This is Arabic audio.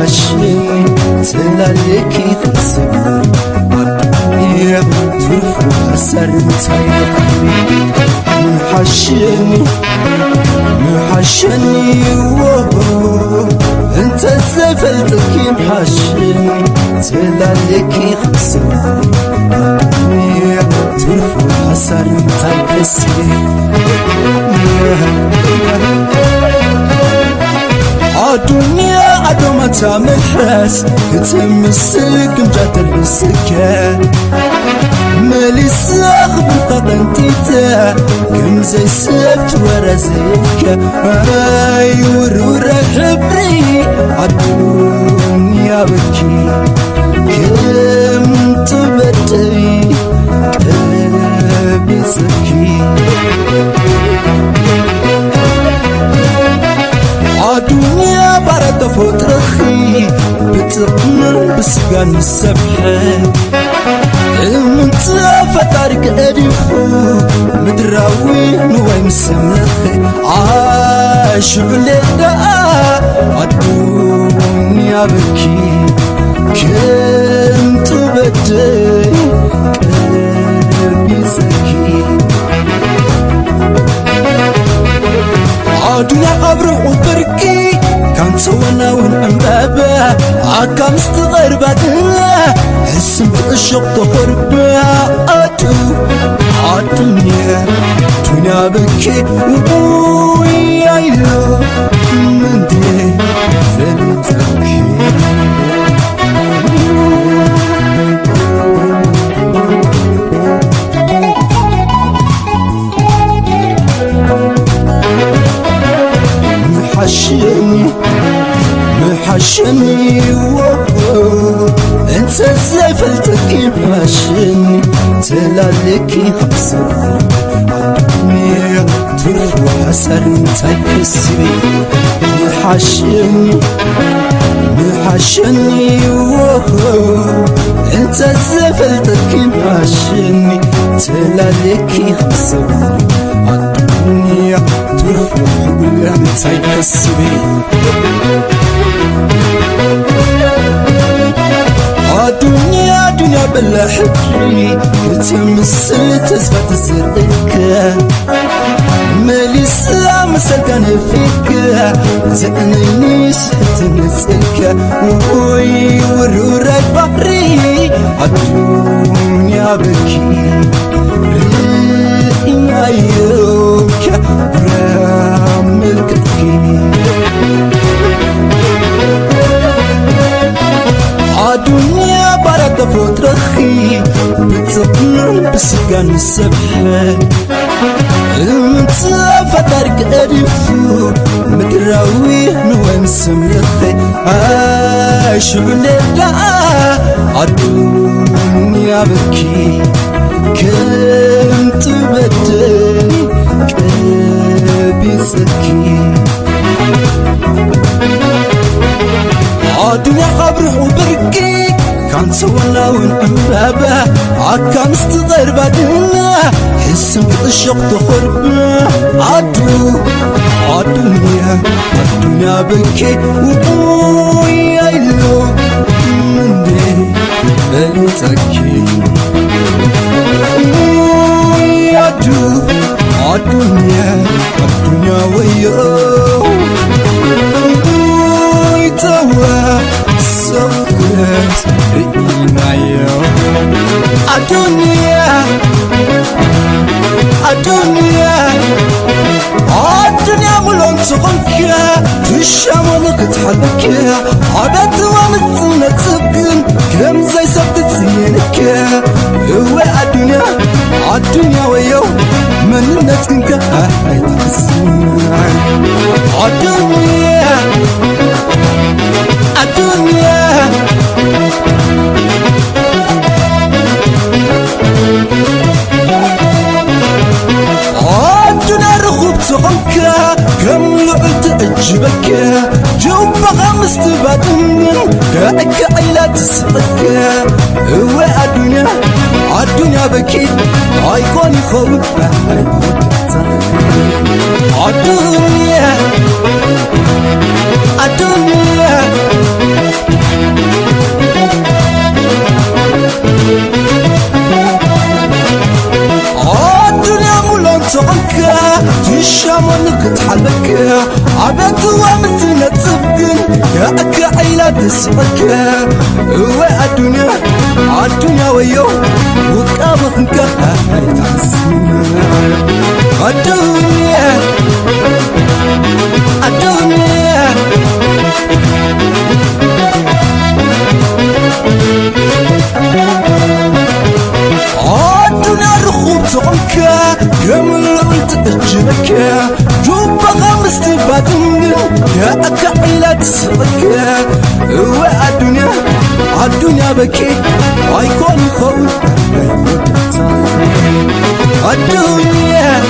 محشني تلالكي خسر الدنيا ترفو حسر متايقني محشني انت زفلتكي محشني تلالكي خسر الدنيا ترفو حسر متايقني الدنيا عدو تعمل حس تمسك مجات البسكة مالي ساخب القطنتيتا كم زي سبت ورزيك اي ورورة حبري الدنيا بكي كم تبدي قلبي سكي الدنيا برد فطرخي بتقنر بسقان السبحة من تفتارك أدفو مدراوي نوي مسمخي عاش بلداء الدنيا بكي كنت بدي قلبي سكي الدنيا قبره وبركي كان سونا ونأمبابا عكا مستغرباتنا حسن بالشوق تخربا الدنيا بكي وبوي عيلو من دي فلتكي محشني انت زفلتكي محشني تلالكي خسر الدنيا ترفو حسر متكسبي محشني انت زفلتكي محشني تلالكي خسر الدنيا ترفو حبلها متكسبي الدنيا بلا حكري تمثل تزفت زرقك مالي سلام سلكان فيك زقنيني سحت نسلك وي ورورة بحري الدنيا بكي ريقنا يوك براملككي الدنيا برد فطرخي بتقنر بسقان السبحة المتفترك أدفو مدراوي نوين سميخي عاش بلداء الدنيا بكي كنت بدي قلبي سكي الدنيا قبره وبركي كان سونا ونأمبابا عكا مستغرباتنا حسن بالشوق تخربا الدنيا بكي وبوي عيلو من دي فلتكي الدنيا ويو توا سوكت رئينا يو الدنيا ملون تغنك تشاملك تحلك عدد وانتنا تسكن كم زي سبت سنينك هو الدنيا ويو من نتكنك هاي تقسمنا الدنيا رخوب تغنك كم لعد أجبك جوب خمس تبادن كأك عيلة تسبك هو الدنيا بكي عيقوني خوب الدنيا تسقك والدنيا الدنيا ويو وقابك الدنيا الدنيا الدنيا رخوب تغنك كمل قلت أجبك جوب غمس تبادن يا أكعيلة تسقك والدنيا الدنيا بكي ويكون خول الدنيا